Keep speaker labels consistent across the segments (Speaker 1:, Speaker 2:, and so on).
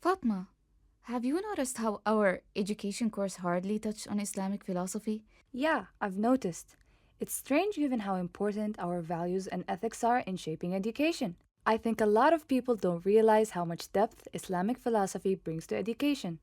Speaker 1: Fatma, have you noticed how our education course hardly touched on Islamic philosophy?
Speaker 2: Yeah, I've noticed. It's strange given how important our values and ethics are in shaping education. I think a lot of people don't realize how much depth Islamic philosophy brings to education.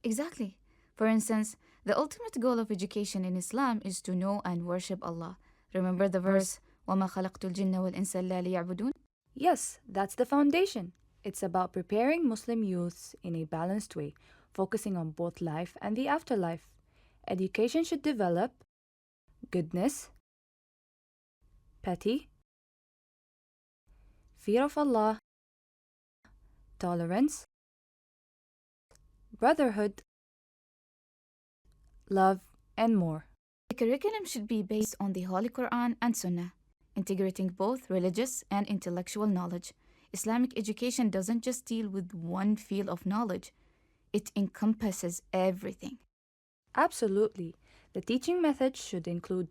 Speaker 1: Exactly. For instance, the ultimate goal of education in Islam is to know and worship Allah. Remember the verse, وَمَا خَلَقْتُ الْجِنَّ وَالْإِنسَ إِلَّا لِيَعْبُدُونَ?
Speaker 2: Yes, that's the foundation. It's about preparing Muslim youths in a balanced way, focusing on both life and the afterlife. Education should develop goodness, piety, fear of Allah, tolerance, brotherhood, love, and more.
Speaker 1: The curriculum should be based on the Holy Quran and Sunnah, integrating both religious and intellectual knowledge. Islamic education doesn't just deal with one field of knowledge, it encompasses everything.
Speaker 2: Absolutely. The teaching methods should include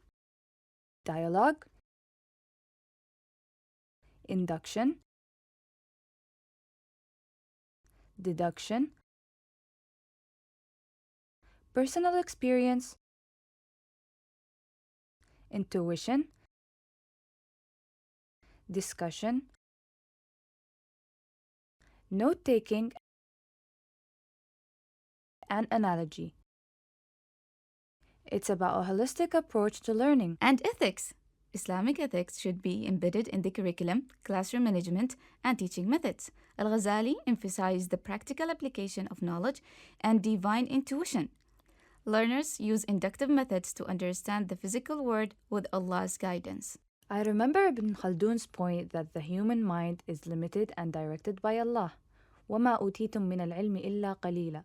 Speaker 2: dialogue, induction, deduction, personal experience, intuition, discussion, note taking, and analogy. It's about a holistic approach to learning.
Speaker 1: And ethics. Islamic ethics should be embedded in the curriculum, classroom management, and teaching methods. Al-Ghazali emphasized the practical application of knowledge and divine intuition. Learners use inductive methods to understand the physical world with Allah's guidance.
Speaker 2: I remember Ibn Khaldun's point that the human mind is limited and directed by Allah. وَمَا أُوتِيتُم مِّنَ الْعِلْمِ إِلَّا قَلِيلًا.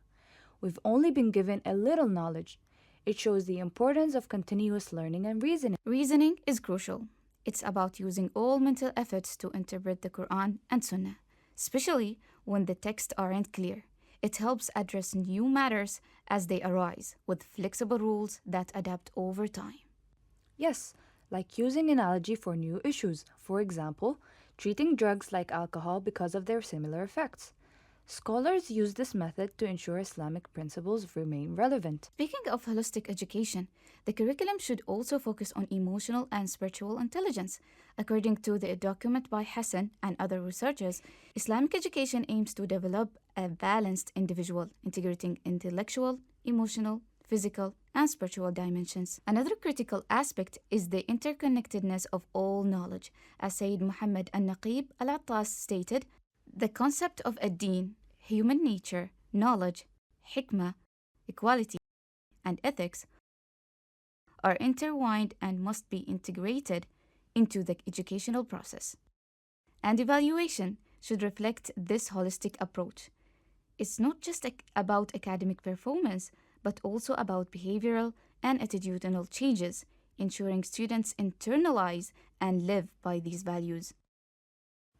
Speaker 2: We've only been given a little knowledge. It shows the importance of continuous learning and reasoning.
Speaker 1: Reasoning is crucial. It's about using all mental efforts to interpret the Quran and Sunnah, especially when the texts aren't clear. It helps address new matters as they arise, with flexible rules that adapt over time.
Speaker 2: Yes, like using analogy for new issues. For example, treating drugs like alcohol because of their similar effects. Scholars use this method to ensure Islamic principles remain relevant.
Speaker 1: Speaking of holistic education, the curriculum should also focus on emotional and spiritual intelligence. According to the document by Hassan and other researchers, Islamic education aims to develop a balanced individual, integrating intellectual, emotional, physical, and spiritual dimensions. Another critical aspect is the interconnectedness of all knowledge. As Sayyid Muhammad al-Naqib al-Attas stated, the concept of ad-din, human nature, knowledge, hikmah, equality, and ethics are intertwined and must be integrated into the educational process. And evaluation should reflect this holistic approach. It's not just about academic performance, but also about behavioral and attitudinal changes, ensuring students internalize and live by these values.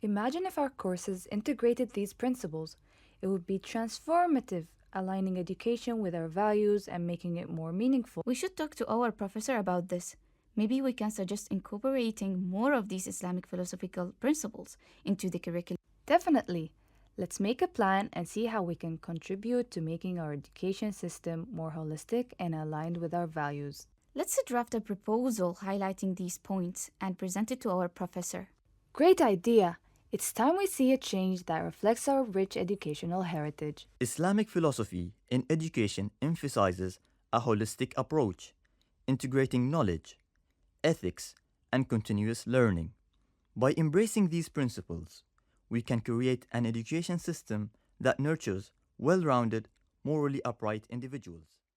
Speaker 2: Imagine if our courses integrated these principles. It would be transformative, aligning education with our values and making it more meaningful.
Speaker 1: We should talk to our professor about this. Maybe we can suggest incorporating more of these Islamic philosophical principles into the curriculum.
Speaker 2: Definitely. Let's make a plan and see how we can contribute to making our education system more holistic and aligned with our values.
Speaker 1: Let's draft a proposal highlighting these points and present it to our professor.
Speaker 2: Great idea! It's time we see a change that reflects our rich educational heritage.
Speaker 3: Islamic philosophy in education emphasizes a holistic approach, integrating knowledge, ethics, and continuous learning. By embracing these principles, we can create an education system that nurtures well-rounded, morally upright individuals.